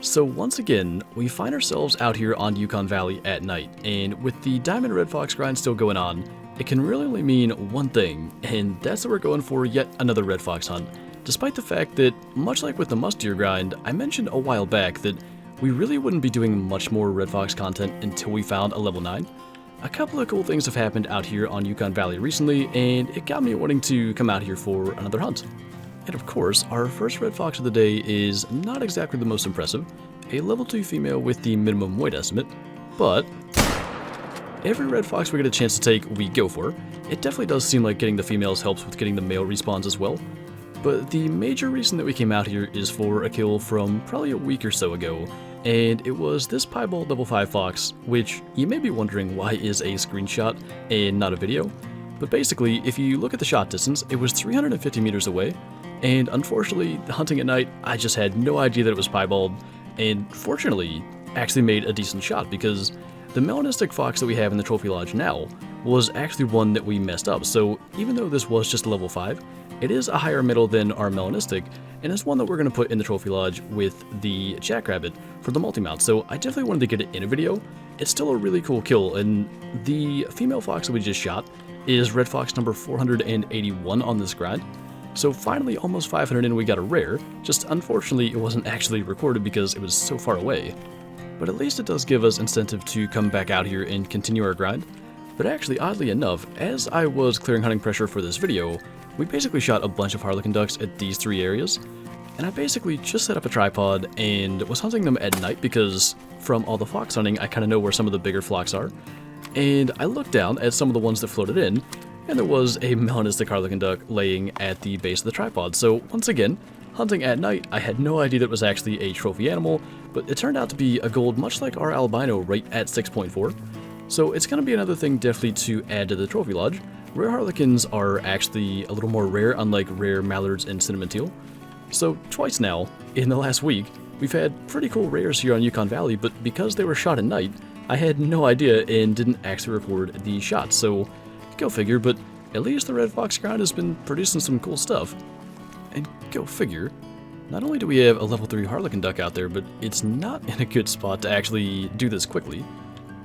So once again, we find ourselves out here on Yukon Valley at night, and with the Diamond Red Fox grind still going on, it can really only mean one thing, and that's that we're going for yet another Red Fox hunt. Despite the fact that, much like with the Musk Deer grind, I mentioned a while back that we really wouldn't be doing much more Red Fox content until we found a level 9. A couple of cool things have happened out here on Yukon Valley recently, and it got me wanting to come out here for another hunt. And of course, our first Red Fox of the day is not exactly the most impressive, a level 2 female with the minimum weight estimate, but every Red Fox we get a chance to take, we go for. It definitely does seem like getting the females helps with getting the male respawns as well, but the major reason that we came out here is for a kill from probably a week or so ago, and it was this piebald level 5 fox, which you may be wondering why is a screenshot and not a video, but basically if you look at the shot distance, it was 350 meters away. And unfortunately, hunting at night, I just had no idea that it was piebald, and fortunately, actually made a decent shot because the melanistic fox that we have in the trophy lodge now was actually one that we messed up. So even though this was just a level 5, it is a higher metal than our melanistic, and it's one that we're going to put in the trophy lodge with the jackrabbit for the multi-mount. So I definitely wanted to get it in a video. It's still a really cool kill, and the female fox that we just shot is Red Fox number 481 on this grind. So finally, almost 500 in, we got a rare, just unfortunately it wasn't actually recorded because it was so far away. But at least it does give us incentive to come back out here and continue our grind. But actually, oddly enough, as I was clearing hunting pressure for this video, we basically shot a bunch of harlequin ducks at these 3 areas. And I basically just set up a tripod and was hunting them at night because from all the fox hunting, I kind of know where some of the bigger flocks are. And I looked down at some of the ones that floated in, and there was a melanistic harlequin duck laying at the base of the tripod. So once again, hunting at night, I had no idea that it was actually a trophy animal, but it turned out to be a gold much like our albino right at 6.4. So it's going to be another thing definitely to add to the trophy lodge. Rare harlequins are actually a little more rare, unlike rare mallards and cinnamon teal. So twice now, in the last week, we've had pretty cool rares here on Yukon Valley, but because they were shot at night, I had no idea and didn't actually record the shots. So go figure, but at least the Red Fox grind has been producing some cool stuff. And go figure, not only do we have a level 3 harlequin duck out there, but it's not in a good spot to actually do this quickly.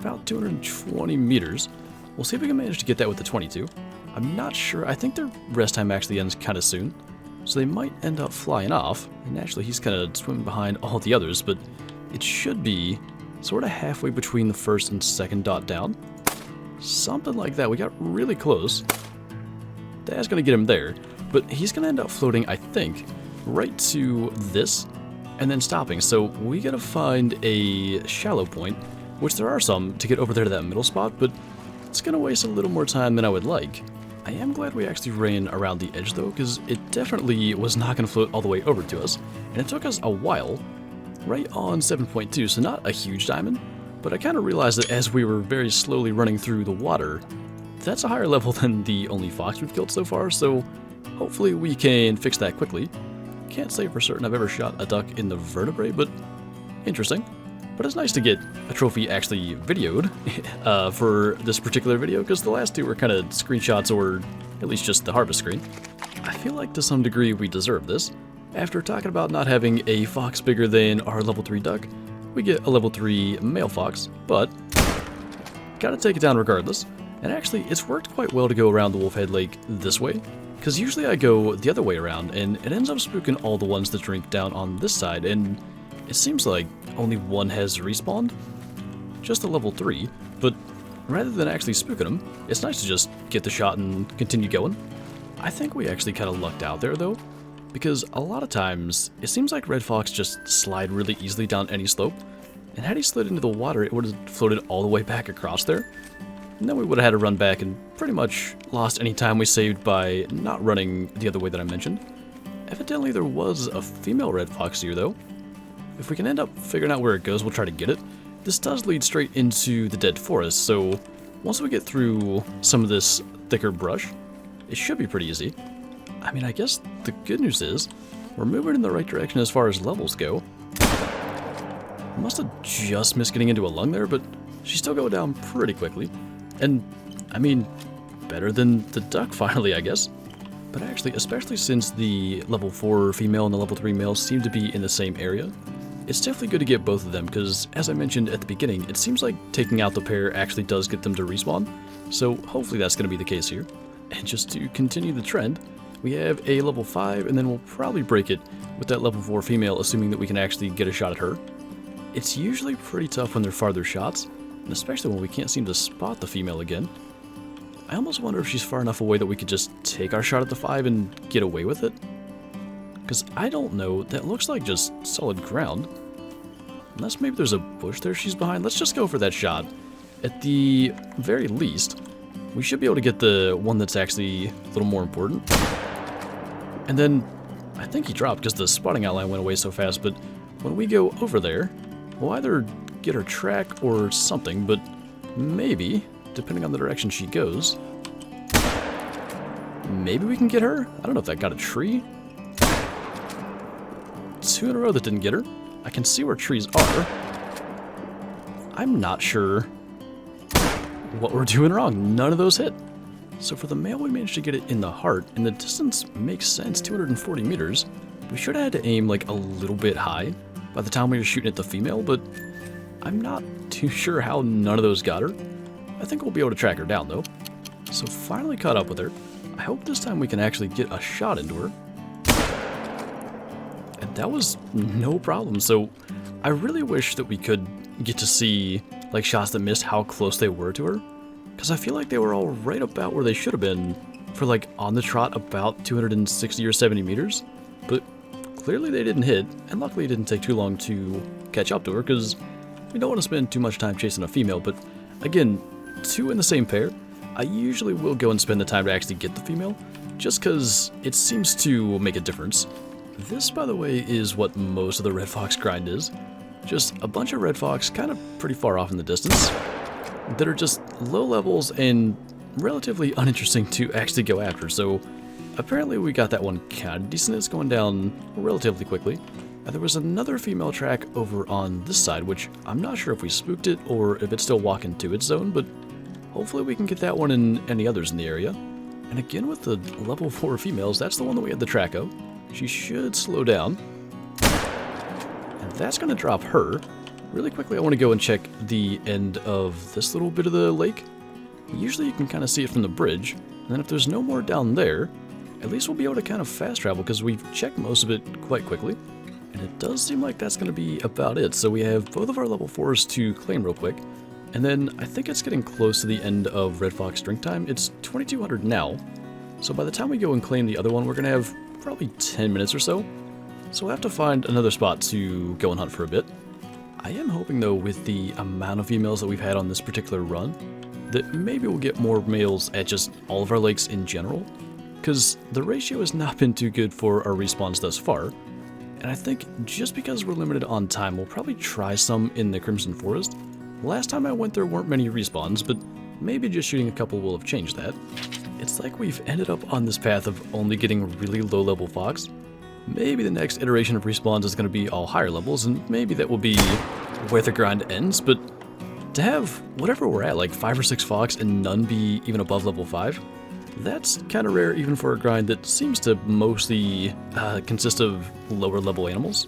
About 220 meters. We'll see if we can manage to get that with the 22. I'm not sure. I think their rest time actually ends kind of soon, so they might end up flying off. And naturally, he's kind of swimming behind all the others, but it should be sort of halfway between the first and second dot down. Something like that. We got really close. That's going to get him there, but he's going to end up floating, I think, right to this, and then stopping. So we got to find a shallow point, which there are some, to get over there to that middle spot, but it's going to waste a little more time than I would like. I am glad we actually ran around the edge, though, because it definitely was not going to float all the way over to us, and it took us a while, right on 7.2, so not a huge diamond. But I kind of realized that as we were very slowly running through the water, that's a higher level than the only fox we've killed so far, so hopefully we can fix that quickly. Can't say for certain I've ever shot a duck in the vertebrae, but interesting. But it's nice to get a trophy actually videoed for this particular video, because the last two were kind of screenshots or at least just the harvest screen. I feel like to some degree we deserve this. After talking about not having a fox bigger than our level 3 duck, we get a level 3 male fox, but gotta take it down regardless. And actually, it's worked quite well to go around the Wolfhead Lake this way, because usually I go the other way around, and it ends up spooking all the ones that drink down on this side, and it seems like only one has respawned, just a level 3, but rather than actually spooking them, it's nice to just get the shot and continue going. I think we actually kind of lucked out there, though, because a lot of times, it seems like Red Fox just slide really easily down any slope, and had he slid into the water, it would have floated all the way back across there, and then we would have had to run back and pretty much lost any time we saved by not running the other way that I mentioned. Evidently there was a female Red Fox here, though. If we can end up figuring out where it goes, we'll try to get it. This does lead straight into the dead forest, so once we get through some of this thicker brush, it should be pretty easy. I mean, I guess the good news is, we're moving in the right direction as far as levels go. Must have just missed getting into a lung there, but she's still going down pretty quickly. And, I mean, better than the duck finally, I guess. But actually, especially since the level 4 female and the level 3 male seem to be in the same area, it's definitely good to get both of them because, as I mentioned at the beginning, it seems like taking out the pair actually does get them to respawn. So hopefully that's going to be the case here. And just to continue the trend, we have a level 5, and then we'll probably break it with that level 4 female, assuming that we can actually get a shot at her. It's usually pretty tough when they're farther shots, and especially when we can't seem to spot the female again. I almost wonder if she's far enough away that we could just take our shot at the 5 and get away with it. Because I don't know, that looks like just solid ground. Unless maybe there's a bush there she's behind. Let's just go for that shot. At the very least, we should be able to get the one that's actually a little more important. And then, I think he dropped because the spotting outline went away so fast, but when we go over there, we'll either get her track or something, but maybe, depending on the direction she goes, maybe we can get her? I don't know if that got a tree. 2 in a row that didn't get her. I can see where trees are. I'm not sure what we're doing wrong. None of those hit. So for the male, we managed to get it in the heart, and the distance makes sense, 240 meters. We should have had to aim like a little bit high by the time we were shooting at the female, but I'm not too sure how none of those got her. I think we'll be able to track her down though. So finally caught up with her. I hope this time we can actually get a shot into her. And that was no problem. So I really wish that we could get to see like shots that missed how close they were to her. Because I feel like they were all right about where they should have been for like on the trot about 260 or 70 meters. But clearly they didn't hit, and luckily it didn't take too long to catch up to her because we don't want to spend too much time chasing a female. But again, 2 in the same pair, I usually will go and spend the time to actually get the female just because it seems to make a difference. This, by the way, is what most of the Red Fox grind is. Just a bunch of Red Fox kind of pretty far off in the distance that are just low levels and relatively uninteresting to actually go after. So apparently we got that one kind of decent. It's going down relatively quickly. And there was another female track over on this side, which I'm not sure if we spooked it or if it's still walking to its zone, but hopefully we can get that one and any others in the area. And again with the level 4 females, that's the one that we had the track of. She should slow down. And that's going to drop her. Really quickly, I want to go and check the end of this little bit of the lake. Usually you can kind of see it from the bridge, and then if there's no more down there, at least we'll be able to kind of fast travel because we've checked most of it quite quickly. And it does seem like that's going to be about it. So we have both of our level 4s to claim real quick. And then I think it's getting close to the end of Red Fox drink time. It's 2200 now. So by the time we go and claim the other one, we're going to have probably 10 minutes or so. So we'll have to find another spot to go and hunt for a bit. I am hoping though, with the amount of females that we've had on this particular run, that maybe we'll get more males at just all of our lakes in general, because the ratio has not been too good for our respawns thus far. And I think just because we're limited on time, we'll probably try some in the Crimson Forest. Last time I went there weren't many respawns, but maybe just shooting a couple will have changed that. It's like we've ended up on this path of only getting really low level fox. Maybe the next iteration of respawns is going to be all higher levels, and maybe that will be where the grind ends, but to have whatever we're at, like 5 or 6 fox and none be even above level 5, that's kind of rare even for a grind that seems to mostly consist of lower level animals.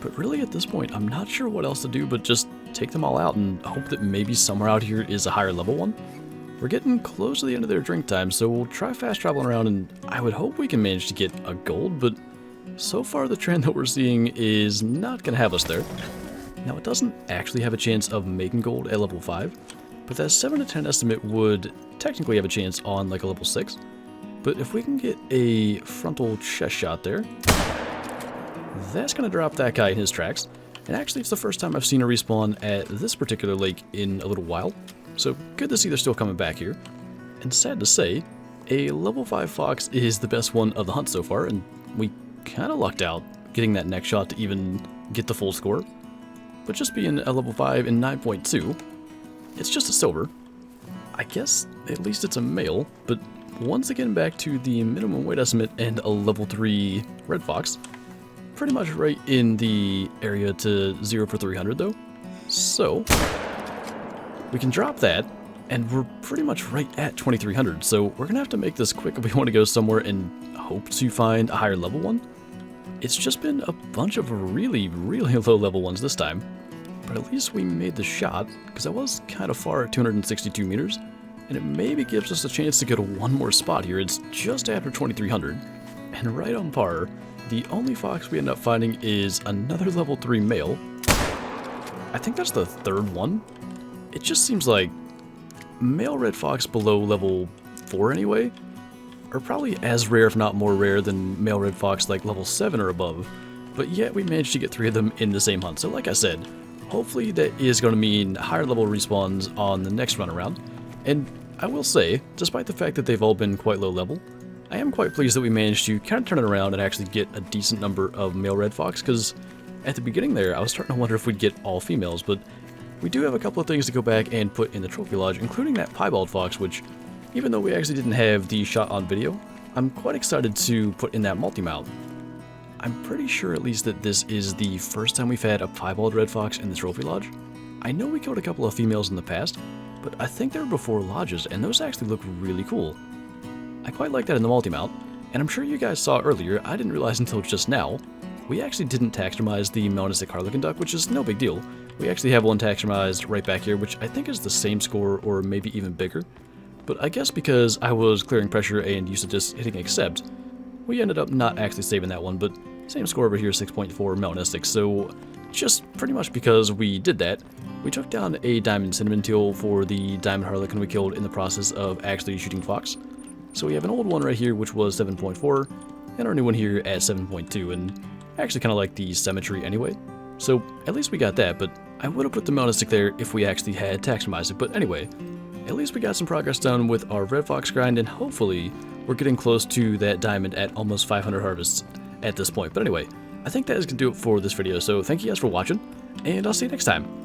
But really at this point, I'm not sure what else to do but just take them all out and hope that maybe somewhere out here is a higher level one. We're getting close to the end of their drink time, so we'll try fast traveling around, and I would hope we can manage to get a gold, but so far the trend that we're seeing is not going to have us there. Now it doesn't actually have a chance of making gold at level 5, but that 7 to 10 estimate would technically have a chance on like a level 6. But if we can get a frontal chest shot there, that's going to drop that guy in his tracks. And actually it's the first time I've seen a respawn at this particular lake in a little while, so good to see they're still coming back here. And sad to say, a level 5 fox is the best one of the hunt so far, and we kind of lucked out getting that next shot to even get the full score. But just being a level 5 and 9.2, it's just a silver. I guess at least it's a male, but once again back to the minimum weight estimate and a level 3 red fox. Pretty much right in the area to 0 for 300 though. So we can drop that, and we're pretty much right at 2300, so we're gonna have to make this quick if we want to go somewhere and hope to find a higher level one. It's just been a bunch of really low level ones this time. But at least we made the shot, because I was kind of far at 262 meters, and it maybe gives us a chance to go to one more spot here. It's just after 2300, and right on par. The only fox we end up finding is another level 3 male. I think that's the third one. It just seems like male red fox below level 4 anyway are probably as rare, if not more rare, than male red fox like level 7 or above. But yet we managed to get 3 of them in the same hunt. So like I said, hopefully that is going to mean higher level respawns on the next run around. And I will say, despite the fact that they've all been quite low level, I am quite pleased that we managed to kind of turn it around and actually get a decent number of male red fox, because at the beginning there, I was starting to wonder if we'd get all females, but we do have a couple of things to go back and put in the trophy lodge, including that piebald fox, which, even though we actually didn't have the shot on video, I'm quite excited to put in that multi-mount. I'm pretty sure at least that this is the first time we've had a piebald red fox in the trophy lodge. I know we killed a couple of females in the past, but I think they were before lodges, and those actually look really cool. I quite like that in the multi-mount, and I'm sure you guys saw earlier, I didn't realize until just now, we actually didn't taxidermize the melanistic harlequin duck, which is no big deal. We actually have one taxidermized right back here, which I think is the same score or maybe even bigger. But I guess because I was clearing pressure and used to just hitting accept, we ended up not actually saving that one, but same score over here, 6.4 melanistic. So just pretty much because we did that, we took down a diamond cinnamon teal for the diamond harlequin we killed in the process of actually shooting fox. So we have an old one right here, which was 7.4, and our new one here at 7.2, and I actually kind of like the symmetry anyway. So at least we got that, but I would have put the melanistic there if we actually had taxidermized it. But anyway, at least we got some progress done with our red fox grind, and hopefully we're getting close to that diamond at almost 500 harvests at this point. But anyway, I think that is going to do it for this video, so thank you guys for watching, and I'll see you next time.